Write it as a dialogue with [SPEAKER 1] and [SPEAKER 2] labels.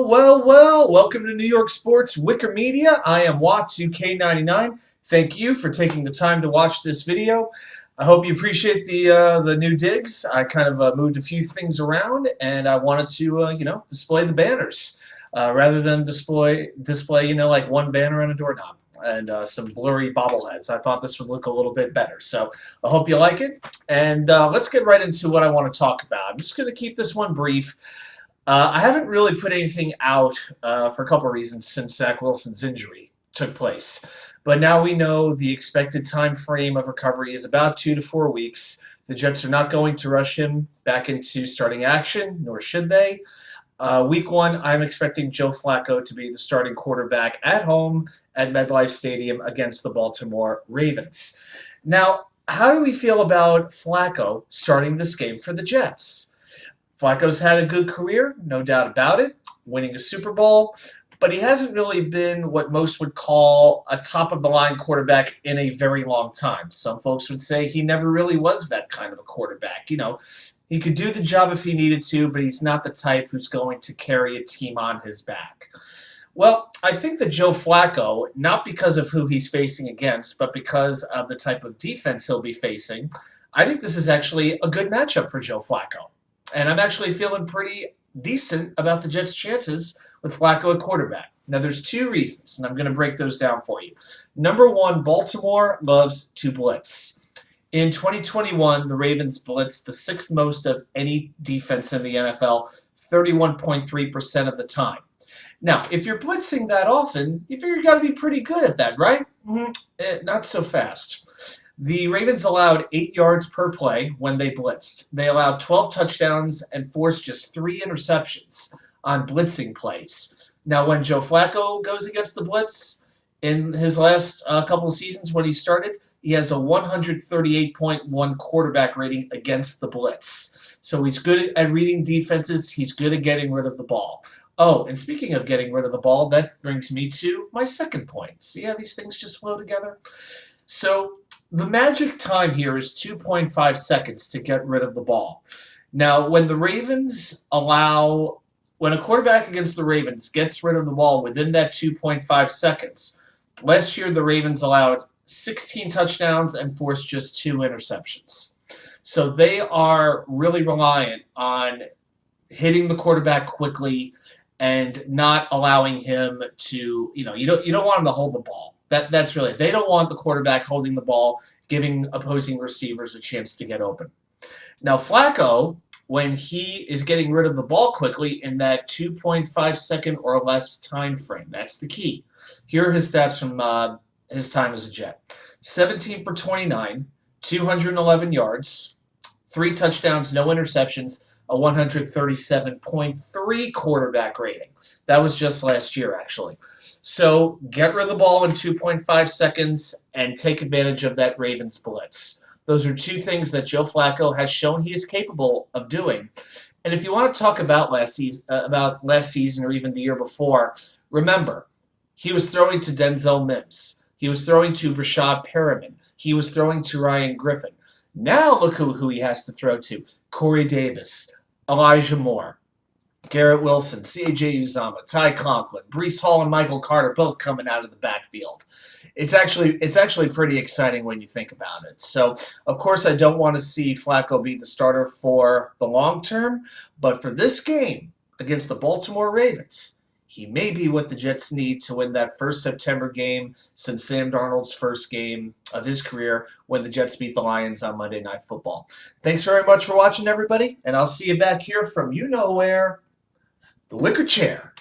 [SPEAKER 1] Well, welcome to New York Sports Wicker Media. I am Watts2K99. Thank you for taking the time to watch this video. I hope you appreciate the new digs. I kind of moved a few things around, and I wanted to display the banners rather than display like one banner on a doorknob and some blurry bobbleheads. I thought this would look a little bit better. So I hope you like it, and let's get right into what I want to talk about. I'm just going to keep this one brief. I haven't really put anything out for a couple of reasons since Zach Wilson's injury took place. But now we know the expected time frame of recovery is about 2 to 4 weeks. The Jets are not going to rush him back into starting action, nor should they. Week 1, I'm expecting Joe Flacco to be the starting quarterback at home at MetLife Stadium against the Baltimore Ravens. Now, how do we feel about Flacco starting this game for the Jets? Flacco's had a good career, no doubt about it, winning a Super Bowl, but he hasn't really been what most would call a top-of-the-line quarterback in a very long time. Some folks would say he never really was that kind of a quarterback. He could do the job if he needed to, but he's not the type who's going to carry a team on his back. Well, I think that Joe Flacco, not because of who he's facing against, but because of the type of defense he'll be facing, I think this is actually a good matchup for Joe Flacco. And I'm actually feeling pretty decent about the Jets' chances with Flacco at quarterback. Now, there's 2 reasons, and I'm going to break those down for you. Number 1, Baltimore loves to blitz. In 2021, the Ravens blitzed the 6th most of any defense in the NFL, 31.3% of the time. Now, if you're blitzing that often, you figure you got to be pretty good at that, right? Not so fast. The Ravens allowed 8 yards per play when they blitzed. They allowed 12 touchdowns and forced just 3 interceptions on blitzing plays. Now, when Joe Flacco goes against the blitz, in his last couple of seasons when he started, he has a 138.1 quarterback rating against the blitz. So he's good at reading defenses. He's good at getting rid of the ball. Oh, and speaking of getting rid of the ball, that brings me to my second point. See how these things just flow together? So the magic time here is 2.5 seconds to get rid of the ball. Now, when a quarterback against the Ravens gets rid of the ball within that 2.5 seconds, last year the Ravens allowed 16 touchdowns and forced just 2 interceptions. So they are really reliant on hitting the quarterback quickly and not allowing him to, you don't want him to hold the ball. That's really, they don't want the quarterback holding the ball, giving opposing receivers a chance to get open. Now, Flacco, when he is getting rid of the ball quickly in that 2.5 second or less time frame, that's the key. Here are his stats from his time as a Jet. 17 for 29, 211 yards, 3 touchdowns, no interceptions, a 137.3 quarterback rating. That was just last year, actually. So get rid of the ball in 2.5 seconds and take advantage of that Ravens blitz. Those are 2 things that Joe Flacco has shown he is capable of doing. And if you want to talk about last season or even the year before, remember, he was throwing to Denzel Mims. He was throwing to Rashad Perriman. He was throwing to Ryan Griffin. Now look who he has to throw to. Corey Davis, Elijah Moore, Garrett Wilson, C.J. Uzomah, Ty Conklin, Breece Hall, and Michael Carter both coming out of the backfield. It's actually pretty exciting when you think about it. So, of course, I don't want to see Flacco be the starter for the long term, but for this game against the Baltimore Ravens, he may be what the Jets need to win that first September game since Sam Darnold's first game of his career when the Jets beat the Lions on Monday Night Football. Thanks very much for watching, everybody, and I'll see you back here from you-know-where, the Wicker Chair.